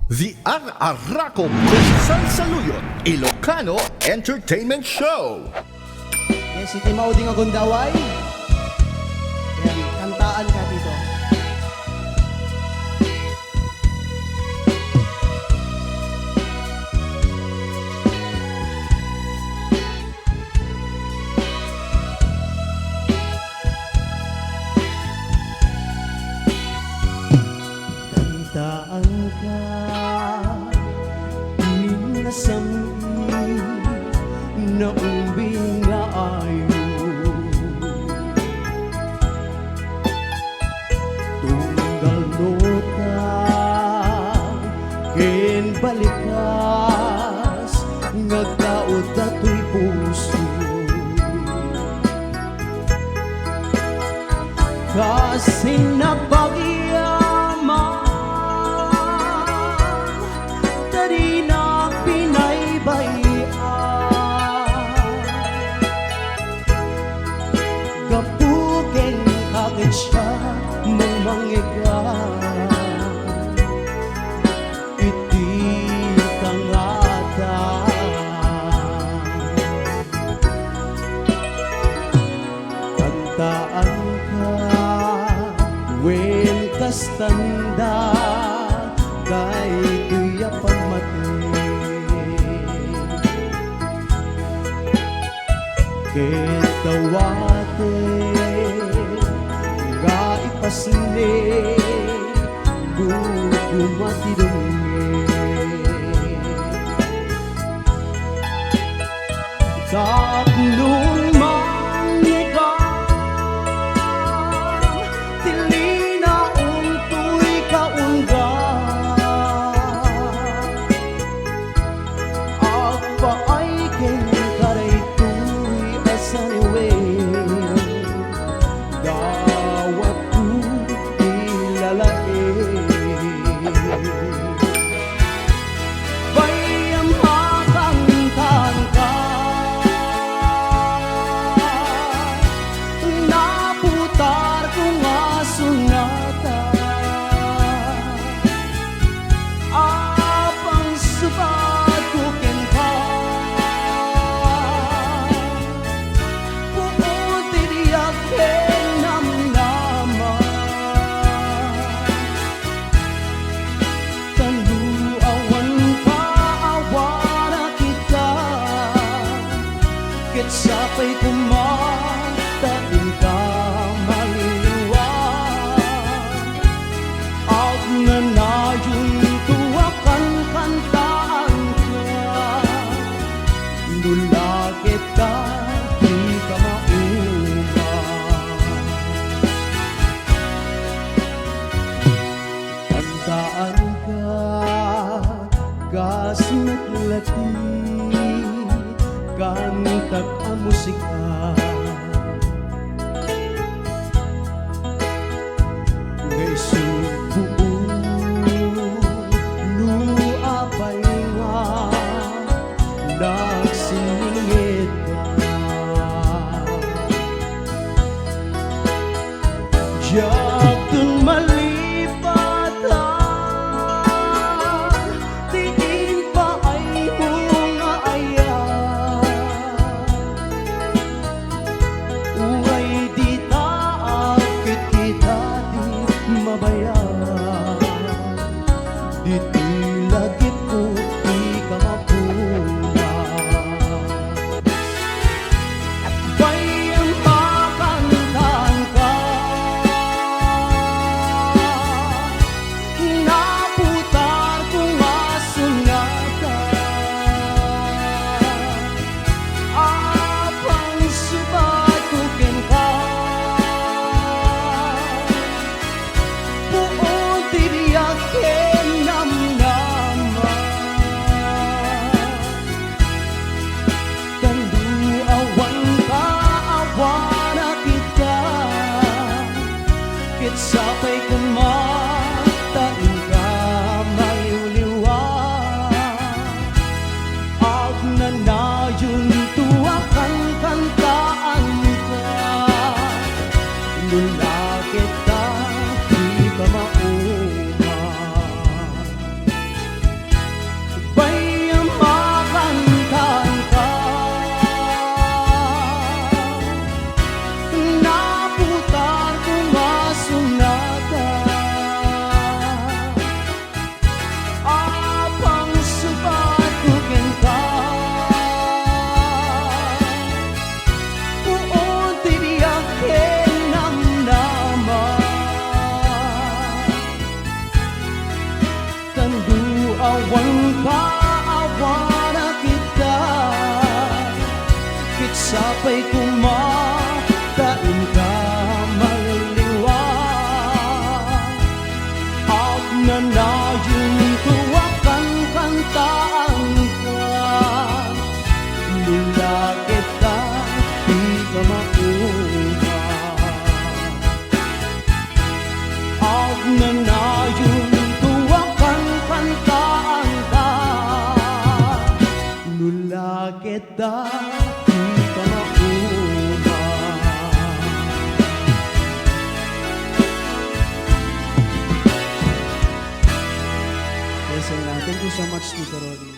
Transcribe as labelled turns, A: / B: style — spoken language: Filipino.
A: The Ar-Arako Kusan Saluyot Ilocano Entertainment Show.
B: Yes, si Timauding Agundaway. Yan, kantaan ka dito. Kantaan ka, minasami na umbing nga ayo. Tunggal nota, ken balikas, ngagkaot ato'y puso. Kasi napagyaman, dari na pinaybayan, gapukin kagad siya mong mangyagan. Iti tangatan, kantaan ka, wen kastanda, kay kuya pagmatay. Ketawate nga ipasne, buko matidungi. Tapnong mangyagang, tilina unto'y kaunggan. Apa ay ken karayto'y asaniwe, dawat ko ilalae. Bayang makantan ka, naputar ko nga sunata. Apang subat ko ken ka, buo tiriyak ken namnaman. Taluawan pa awara kita, ket sapay kumatain ka maliliwan. Ag nanayon tuwakan kantaan ka, nula kita di ka mauman. Kantaan ka, gas naglati, kantag ang musika. Ngay subuon, luapay nga, nagsingit ka. Diyak dun malipatan, tiin pa ay mga ayan. Uway di taakit kita di mabayan. Diti lagit ko di ka mapunan. Bayang makantan ka, naputar ko nga sunata. Apang subat ko ken ka, buo tiriyak ken namnaman. awan ka, awan na kita. Kitsapay kumatain ka maliliwa. At nanayon tuwakan kantaan ka. Mula kita, di ka makuha. At nanayon tuwakan kantaan ka. Mula kita, di ka makuha. Yes, thank you so much, Tito Rolly.